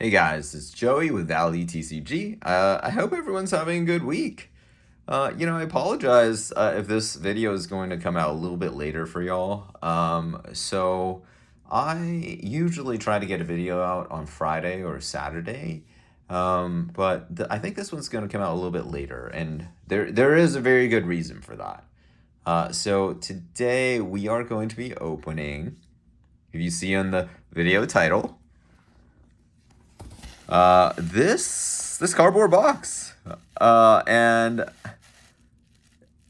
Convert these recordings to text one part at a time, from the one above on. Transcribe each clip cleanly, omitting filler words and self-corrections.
Hey guys, it's Joey with Valley TCG. I hope everyone's having a good week. I apologize if this video is going to come out a little bit later for y'all. So I usually try to get a video out on Friday or Saturday, but I think this one's going to come out a little bit later, and there is a very good reason for that. So today we are going to be opening, if you see on the video title, this cardboard box, and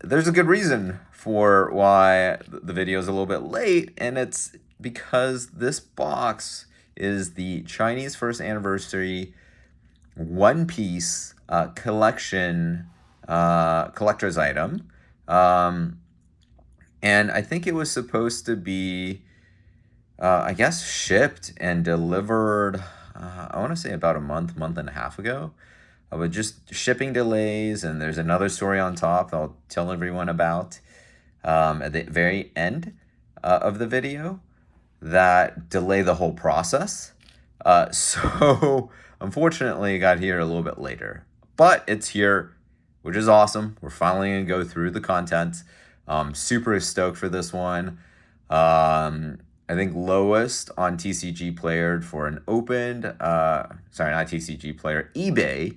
there's a good reason for why the video is a little bit late, and it's because this box is the Chinese first anniversary One Piece collection collector's item, and I think it was supposed to be, I guess, shipped and delivered. I want to say about a month and a half ago. With just shipping delays, and there's another story on top that I'll tell everyone about at the very end of the video that delay the whole process. So unfortunately, it got here a little bit later, but it's here, which is awesome. We're finally gonna go through the content. Super stoked for this one. I think lowest on TCG Player for an opened, sorry, not TCG Player, eBay,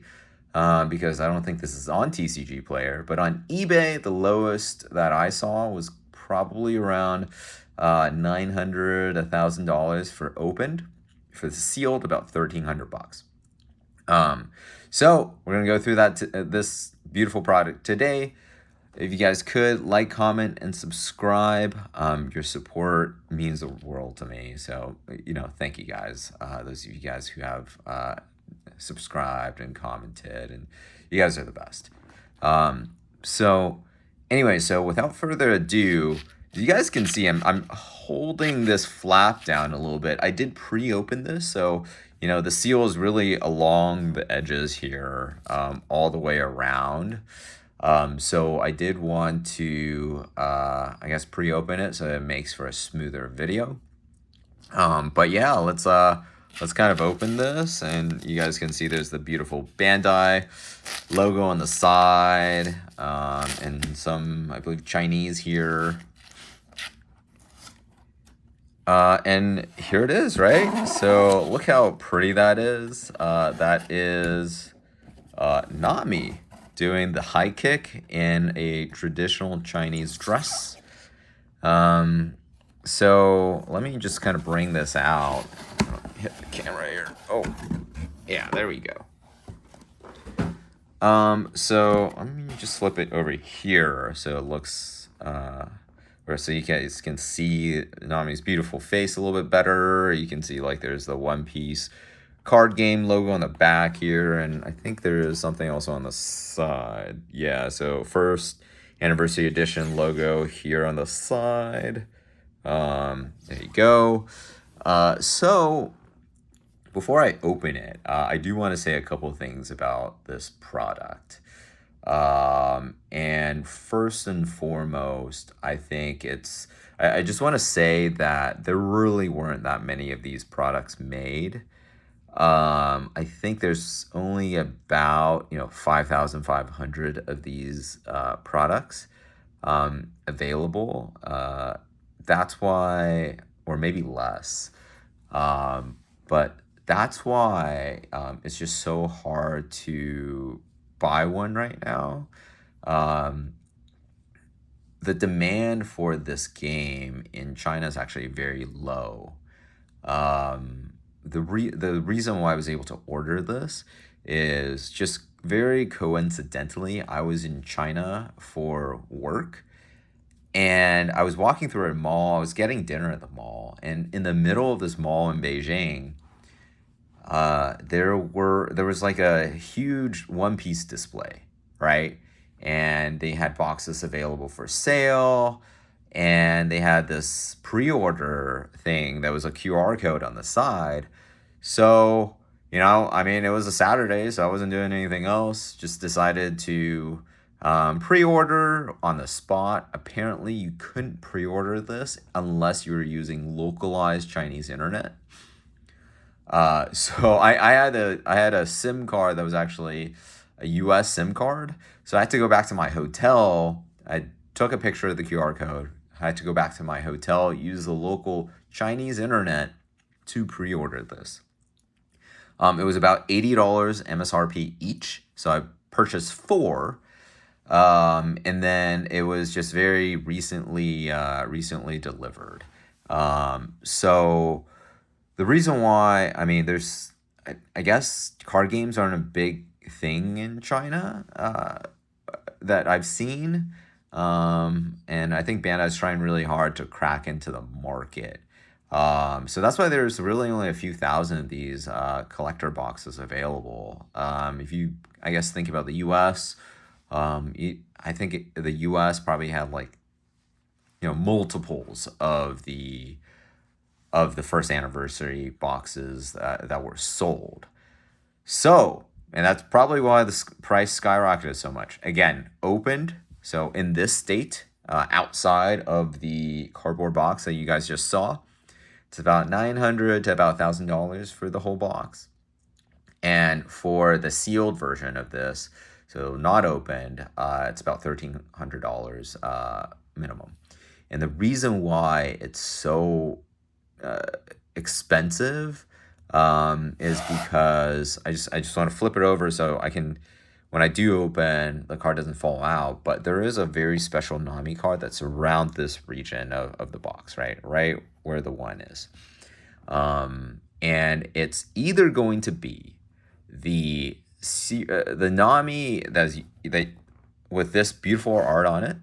because I don't think this is on TCG Player, but on eBay, the lowest that I saw was probably around $900, $1,000 for opened. For the sealed, about $1,300. So we're gonna go through this beautiful product today. If you guys could like, comment, and subscribe, your support means the world to me. So, thank you guys. Those of you guys who have subscribed and commented, and you guys are the best. So anyway, so without further ado, you guys can see I'm holding this flap down a little bit. I did pre-open this, so the seal is really along the edges here, all the way around. So I did want to, I guess, pre-open it so it makes for a smoother video. But yeah, let's kind of open this, and you guys can see there's the beautiful Bandai logo on the side, and some, I believe, Chinese here. And here it is, right? So look how pretty that is. That is Nami doing the high kick in a traditional Chinese dress. So let me just kind of bring this out. Hit the camera here. Oh, yeah, there we go. So let me just flip it over here so it looks, or so you guys can see Nami's beautiful face a little bit better. You can see like there's the One Piece card game logo on the back here, and I think there is something also on the side. Yeah, so first anniversary edition logo here on the side. There you go. So before I open it, I do want to say a couple things about this product. And first and foremost, I think I just want to say that there really weren't that many of these products made. I think there's only about 5,500 of these products available. That's why, or maybe less. But that's why it's just so hard to buy one right now. The demand for this game in China is actually very low. The reason why I was able to order this is just very coincidentally, I was in China for work, and I was walking through a mall. I was getting dinner at the mall, and in the middle of this mall in Beijing, there was like a huge One Piece display, right? And they had boxes available for sale, and they had this pre-order thing that was a QR code on the side. So, I mean, it was a Saturday, so I wasn't doing anything else. Just decided to pre-order on the spot. Apparently, you couldn't pre-order this unless you were using localized Chinese internet. So I had a SIM card that was actually a US SIM card. So I had to go back to my hotel. I took a picture of the QR code. I had to go back to my hotel, use the local Chinese internet to pre-order this. It was about $80 MSRP each. So I purchased four. And then it was just very recently delivered. So the reason why, I mean, I guess card games aren't a big thing in China that I've seen. And I think Bandai's trying really hard to crack into the market. So that's why there's really only a few thousand of these collector boxes available. If you, I guess, think about the US, I think the US probably had like, multiples of the first anniversary boxes that were sold. So, and that's probably why the price skyrocketed so much. Again, opened. So in this state, outside of the cardboard box that you guys just saw, it's about $900 to about $1,000 for the whole box. And for the sealed version of this, so not opened, it's about $1,300 minimum. And the reason why it's so expensive is because I just want to flip it over so I can, when I do open, the card doesn't fall out. But there is a very special Nami card that's around this region of the box, right where the one is. And it's either going to be the Nami that with this beautiful art on it,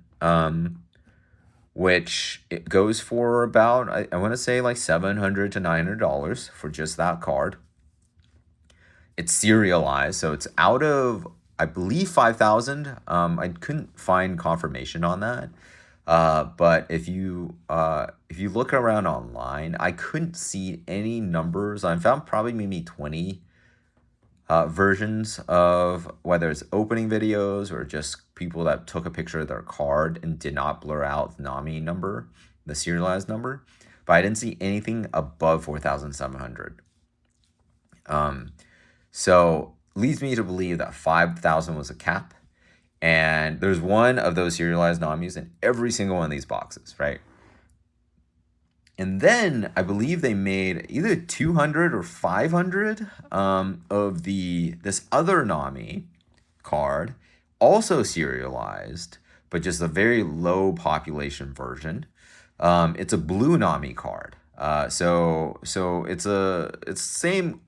which it goes for about, I want to say like $700 to $900 for just that card. It's serialized, so it's out of, I believe, 5,000. I couldn't find confirmation on that. But if you look around online, I couldn't see any numbers. I found probably maybe 20 versions of whether it's opening videos or just people that took a picture of their card and did not blur out the Nami number, the serialized number. But I didn't see anything above 4,700. So leads me to believe that 5,000 was a cap. And there's one of those serialized Namis in every single one of these boxes, right? And then I believe they made either 200 or 500 of this other Nami card, also serialized, but just a very low population version. It's a blue Nami card. So it's same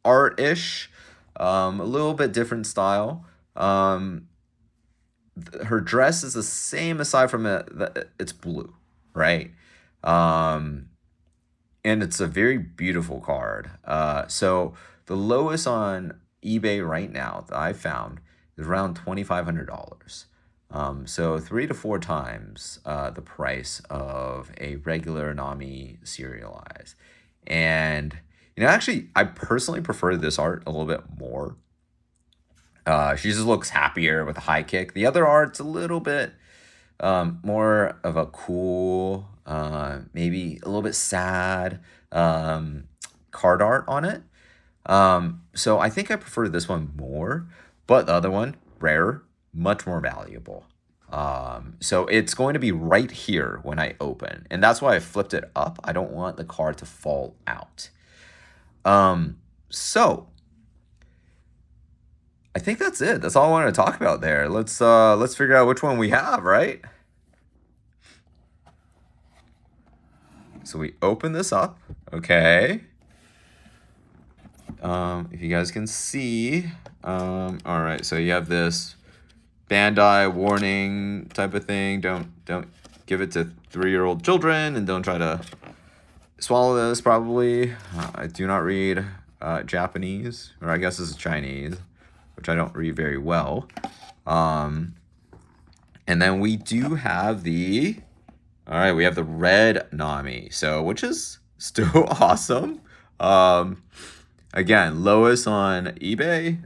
art-ish, a little bit different style. Her dress is the same aside from it's blue, right? And it's a very beautiful card. So the lowest on eBay right now that I found is around $2,500. So 3 to 4 times the price of a regular Nami serialized. And actually, I personally prefer this art a little bit more. She just looks happier with a high kick. The other art's a little bit more of a cool, maybe a little bit sad card art on it. So I think I prefer this one more, but the other one, rare, much more valuable. So it's going to be right here when I open, and that's why I flipped it up. I don't want the card to fall out. So I think that's it. That's all I wanted to talk about there. Let's figure out which one we have, right? So we open this up, okay. If you guys can see, all right. So you have this Bandai warning type of thing. Don't give it to 3-year-old children, and don't try to swallow this. Probably, I do not read Japanese, or I guess this is Chinese, which I don't read very well. And then we do have the, all right, we have the red Nami, so which is still awesome. Again, lowest on eBay,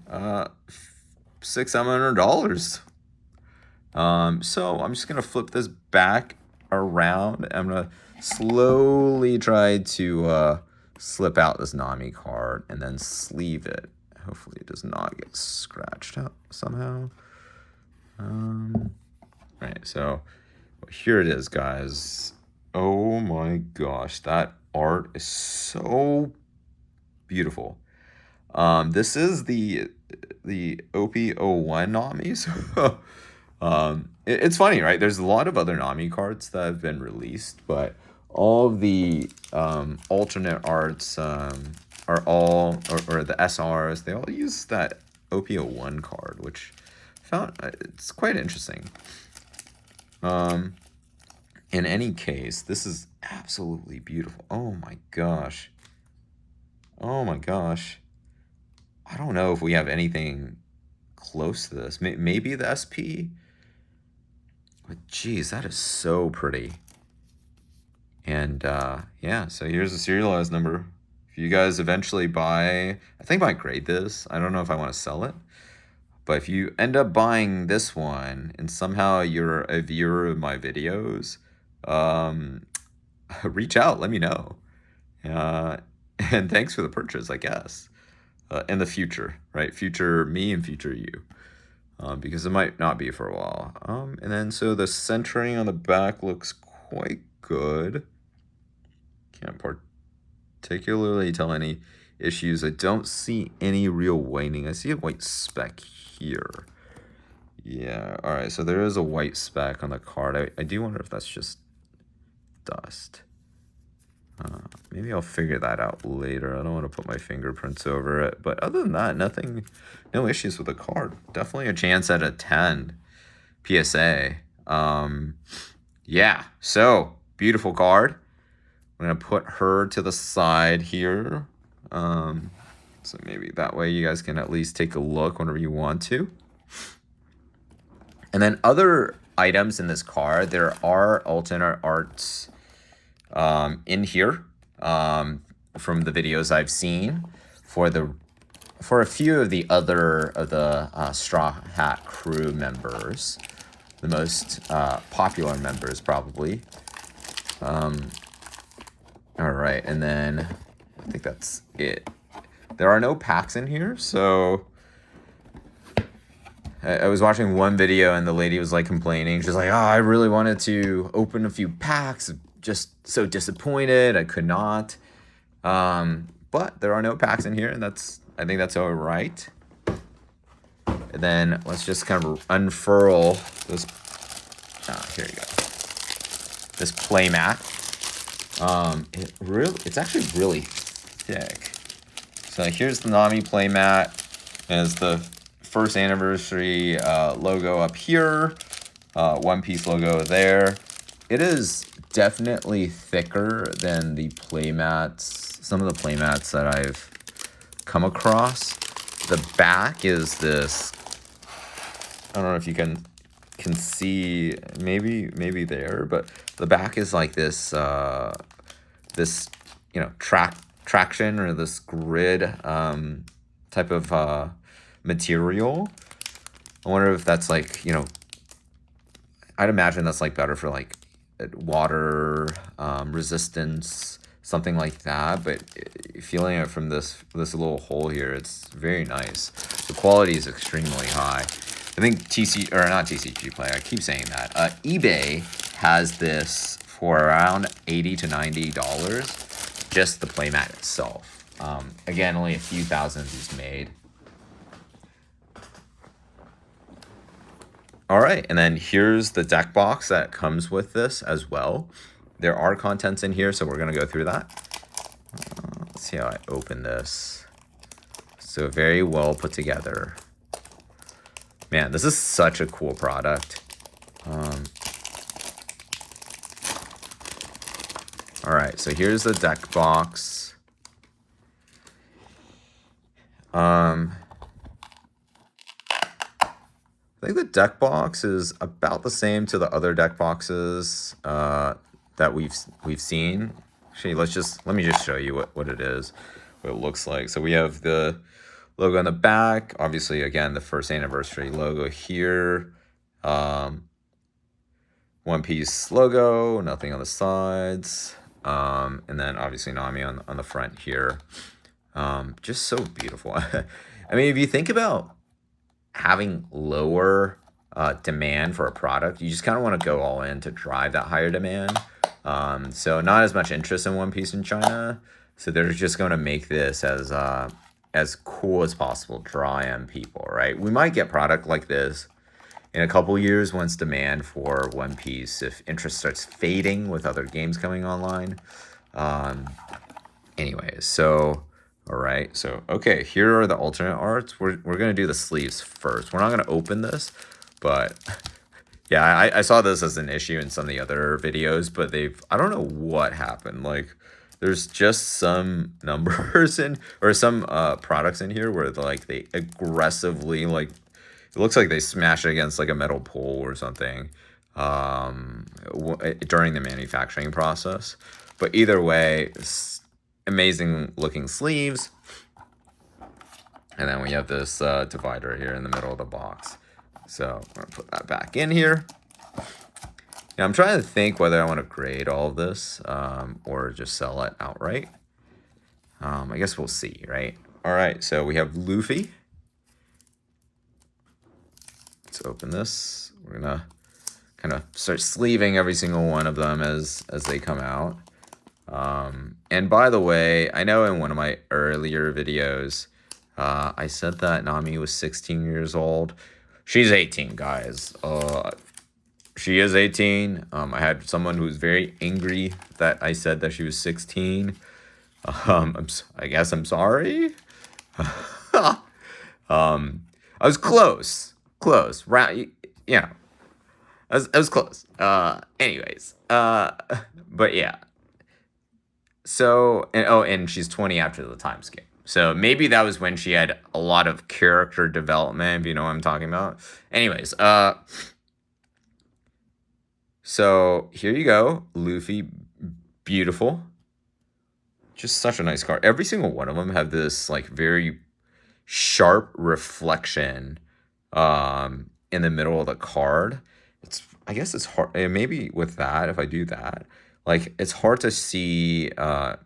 $600-$700. So I'm just gonna flip this back around. I'm gonna slowly try to slip out this Nami card and then sleeve it. Hopefully it does not get scratched out somehow. Right, so here it is, guys. Oh my gosh, that art is so beautiful. This is the OP01 Nami. So it's funny, right? There's a lot of other Nami cards that have been released, but all of the alternate arts are all, or the SRs, they all use that OP01 card, which I found it's quite interesting. In any case, this is absolutely beautiful. Oh my gosh. Oh my gosh. I don't know if we have anything close to this. Maybe the SP? But geez, that is so pretty. And yeah, so here's the serialized number. If you guys eventually buy, I think I might grade this. I don't know if I want to sell it. But if you end up buying this one and somehow you're a viewer of my videos, reach out, let me know. And thanks for the purchase, I guess. In the future, right? Future me and future you. Because it might not be for a while. And then so the centering on the back looks quite good. Can't particularly tell any issues. I don't see any real waning. I see a white speck here. Yeah, all right, so there is a white speck on the card. I do wonder if that's just dust. Maybe I'll figure that out later. I don't want to put my fingerprints over it. But other than that, no issues with the card. Definitely a chance at a 10 PSA. Yeah, so beautiful card. I'm going to put her to the side here. So maybe that way you guys can at least take a look whenever you want to. And then other items in this card, there are alternate arts in here from the videos I've seen for a few of the other of the Straw Hat crew members, the most popular members probably. All right, and then I think that's it. There are no packs in here, so I was watching one video and the lady was like complaining. She's like, "Oh, I really wanted to open a few packs. Just so disappointed. I could not." But there are no packs in here, and I think that's all right. And then let's just kind of unfurl this. Here you go. This playmat. It's actually really thick. So here's the Nami playmat. As the first anniversary logo up here, One Piece logo there. It is definitely thicker than the playmats, some of the playmats that I've come across. The back is this, I don't know if you can see, maybe there, but the back is like this, traction or this grid type of material. I wonder if that's like, I'd imagine that's like better for like water resistance, something like that. But feeling it from this little hole here, it's very nice. The quality is extremely high. I think not TCG Play, I keep saying that. eBay has this for around $80 to $90, just the playmat itself. Again, only a few thousand is made. All right, and then here's the deck box that comes with this as well. There are contents in here, so we're gonna go through that. Let's see how I open this. So very well put together. Man, this is such a cool product. All right, so here's the deck box. I think the deck box is about the same to the other deck boxes that we've seen. Actually, let me just show you what it is, what it looks like. So we have the logo on the back. Obviously, again, the first anniversary logo here. One Piece logo, nothing on the sides. And then obviously Nami on the front here. Just so beautiful. I mean, if you think about having lower demand for a product, you just kind of want to go all in to drive that higher demand. So not as much interest in One Piece in China. So they're just going to make this as cool as possible, draw in people, right? We might get product like this in a couple years once demand for One Piece, if interest starts fading with other games coming online. Um, Anyways, so all right, so okay, here are the alternate arts. We're gonna do the sleeves first. We're not gonna open this, but yeah, I saw this as an issue in some of the other videos, but I don't know what happened. Like, there's just some numbers in or some products in here where like they aggressively like it looks like they smash it against like a metal pole or something during the manufacturing process. But either way, amazing looking sleeves. And then we have this divider here in the middle of the box. So I'm going to put that back in here. Now I'm trying to think whether I want to grade all of this or just sell it outright. I guess we'll see, right? All right, so we have Luffy. Let's open this. We're going to kind of start sleeving every single one of them as they come out. And by the way, I know in one of my earlier videos, I said that Nami was 16 years old. She's 18, guys. She is 18. I had someone who was very angry that I said that she was 16. I guess I'm sorry. I was close. Round, you know, I was close. Anyways, but yeah. So, and she's 20 after the time skip. So maybe that was when she had a lot of character development, if you know what I'm talking about. Anyways, so here you go. Luffy, beautiful. Just such a nice card. Every single one of them have this like very sharp reflection in the middle of the card. I guess it's hard. Maybe with that, if I do that, like it's hard to see I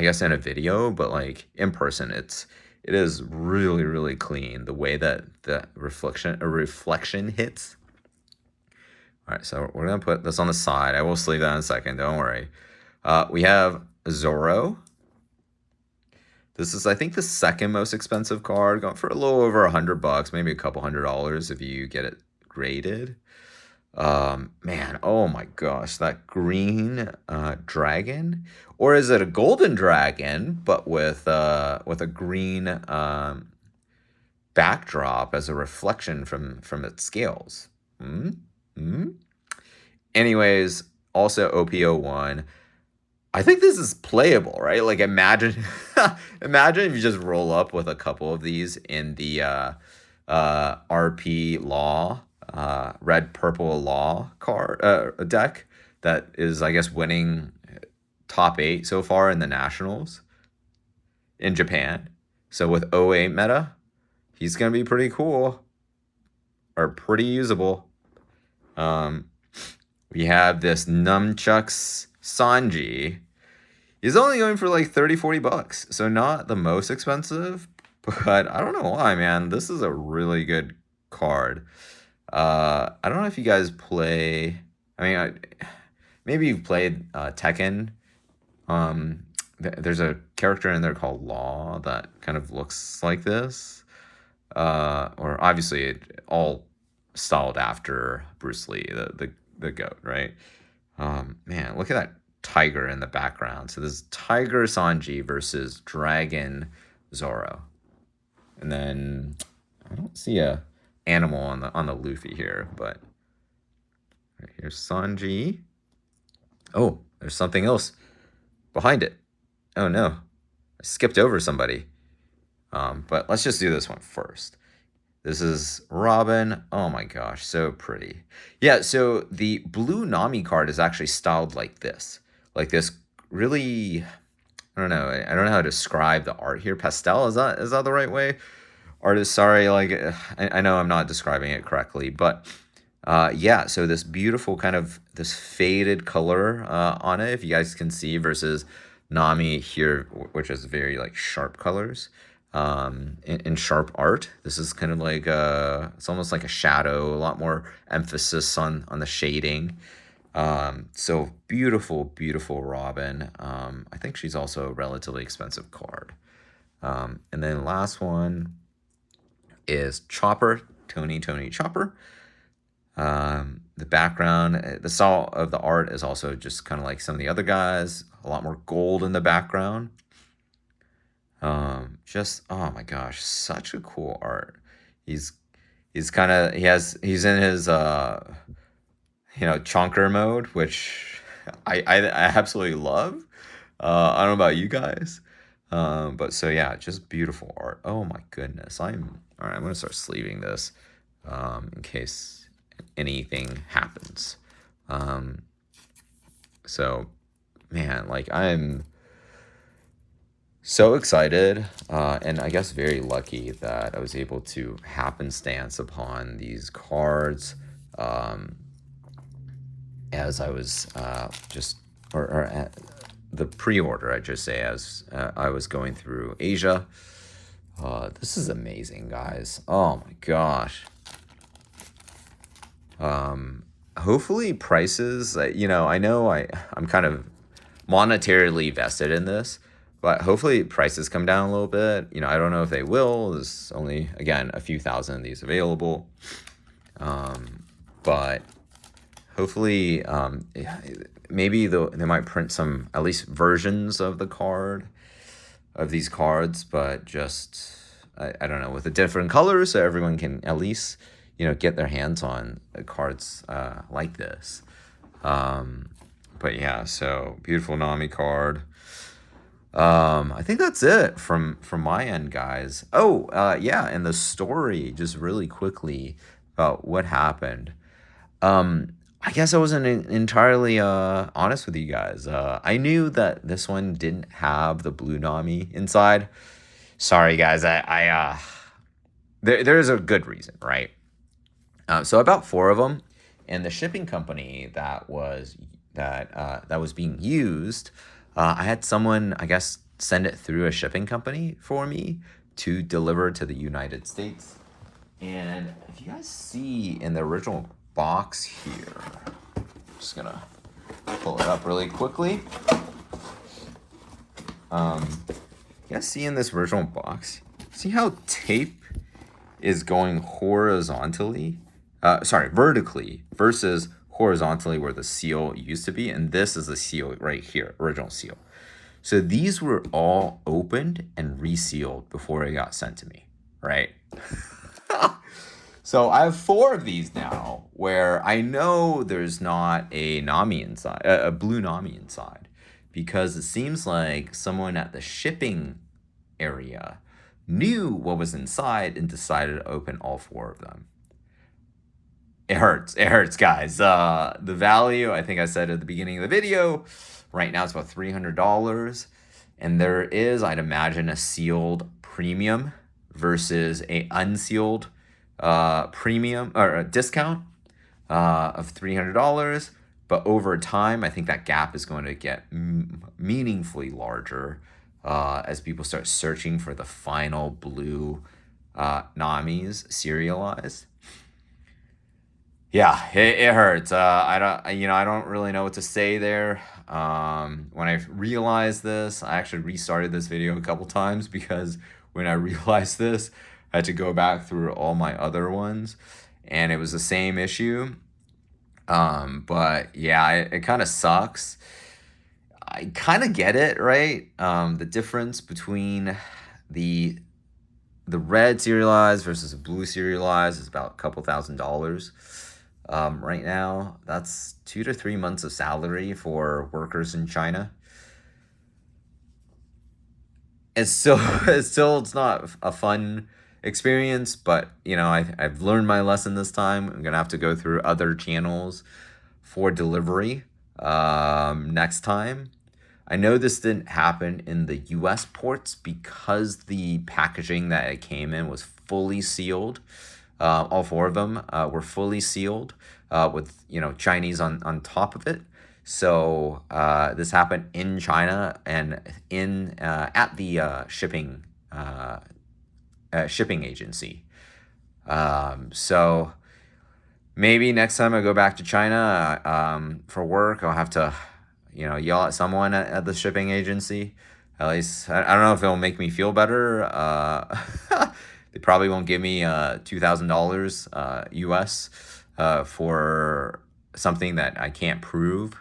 guess in a video, but like in person it is really, really clean the way that the reflection hits. All right, so we're gonna put this on the side. I will sleeve that in a second, don't worry. We have Zoro. This is, I think, the second most expensive card, going for a little over $100, maybe a couple $100 if you get it graded. Man, oh my gosh, that green dragon, or is it a golden dragon but with a green backdrop as a reflection from its scales? Anyways, also OP01. I think this is playable, right? Like imagine imagine if you just roll up with a couple of these in the RP Law red purple Law card deck that is, I guess, winning top 8 so far in the nationals in Japan. So with 08 meta, he's gonna be pretty cool or pretty usable. We have this Nunchucks Sanji. He's only going for like $30-40, so not the most expensive, but I don't know why, man. This is a really good card. I don't know if you guys play. I mean, maybe you've played Tekken. There's a character in there called Law that kind of looks like this. Or obviously it all styled after Bruce Lee, the GOAT, right? Man, look at that tiger in the background. So this is Tiger Sanji versus Dragon Zoro. And then I don't see a animal on the Luffy here, but right here's Sanji. Oh, there's something else behind it. Oh no, I skipped over somebody. But let's just do this one first. This is Robin. Oh my gosh, so pretty. Yeah, so the blue Nami card is actually styled like this. Like this really, I don't know how to describe the art here. Pastel, is that the right way? Artist, sorry, like I know I'm not describing it correctly, but Yeah, so this beautiful kind of this faded color on it, if you guys can see, versus Nami here, which is very like sharp colors in sharp art. This is kind of like it's almost like a shadow, a lot more emphasis on the shading. So beautiful, beautiful Robin. I think she's also a relatively expensive card. And then last one is Chopper, Tony Chopper. The background, the style of the art is also just kind of like some of the other guys. A lot more gold in the background. Just oh my gosh, such a cool art. He's he's in his chonker mode, which I absolutely love. I don't know about you guys, but so yeah, just beautiful art. Oh my goodness, I'm all right. I'm gonna start sleeving this, in case anything happens. Um, so man, like I'm so excited, and I guess very lucky that I was able to happenstance upon these cards. Um, as I was just, or the pre-order, I just say, as I was going through Asia. This is amazing, guys. Oh my gosh. Hopefully prices, I know I'm kind of monetarily vested in this, but hopefully prices come down a little bit. I don't know if they will. There's only, again, a few thousand of these available. But hopefully, maybe they might print some, at least versions of these cards, but just, I don't know, with the different colors, so everyone can at least, get their hands on cards like this. But yeah, so beautiful Nami card. I think that's it from my end, guys. Oh, yeah, and the story, just really quickly about what happened. I guess I wasn't entirely honest with you guys. I knew that this one didn't have the blue Nami inside. Sorry, guys. There's a good reason, right? So about four of them, and the shipping company that was being used, I had someone, I guess, send it through a shipping company for me to deliver to the United States. And if you guys see in the original box here, I'm just gonna pull it up really quickly. You guys see in this original box, see how tape is going horizontally? Vertically versus horizontally where the seal used to be. And this is the seal right here, original seal. So these were all opened and resealed before it got sent to me, right? So I have four of these now where I know there's not a Nami inside, a blue Nami inside, because it seems like someone at the shipping area knew what was inside and decided to open all four of them. It hurts. It hurts, guys. The value, I think I said at the beginning of the video, right now it's about $300. And there is, I'd imagine, a sealed premium versus a unsealed premium or a discount of $300. But over time, I think that gap is going to get meaningfully larger as people start searching for the final blue Namis serialized. Yeah, it hurts. I don't really know what to say there. When I realized this, I actually restarted this video a couple times because when I realized this, I had to go back through all my other ones, and it was the same issue. But yeah, it kind of sucks. I kind of get it, right? The difference between the the red serialized versus the blue serialized is about a couple $1,000. Right now, that's 2 to 3 months of salary for workers in China. It's not a fun experience, but I've learned my lesson this time. I'm gonna have to go through other channels for delivery next time. I know this didn't happen in the US ports because the packaging that it came in was fully sealed. All four of them were fully sealed with, Chinese on top of it. So this happened in China and in at the shipping agency. So maybe next time I go back to China for work, I'll have to, yell at someone at the shipping agency. At least I don't know if it'll make me feel better. They probably won't give me $2,000 US for something that I can't prove.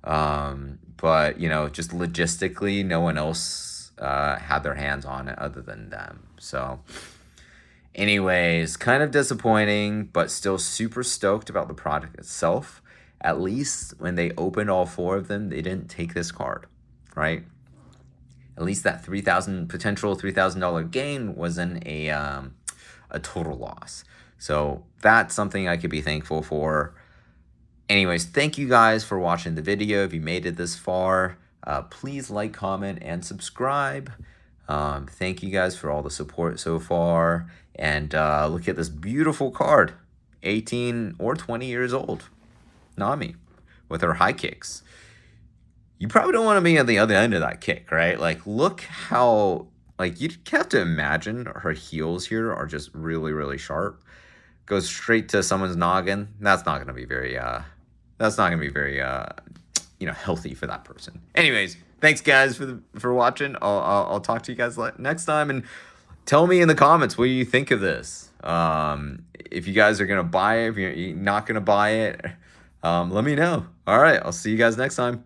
But just logistically, no one else had their hands on it other than them. So, anyways, kind of disappointing, but still super stoked about the product itself. At least when they opened all four of them, they didn't take this card, right? At least that potential $3,000 gain wasn't a total loss. So that's something I could be thankful for. Anyways, thank you guys for watching the video. If you made it this far, please like, comment, and subscribe. Thank you guys for all the support so far. And look at this beautiful card, 18 or 20 years old, Nami, with her high kicks. You probably don't want to be at the other end of that kick, right? Like, look how, you have to imagine her heels here are just really, really sharp. Goes straight to someone's noggin. That's not going to be very healthy for that person. Anyways, thanks guys for watching. I'll talk to you guys next time, and tell me in the comments what you think of this. If you guys are gonna buy it, if you're not gonna buy it, let me know. All right, I'll see you guys next time.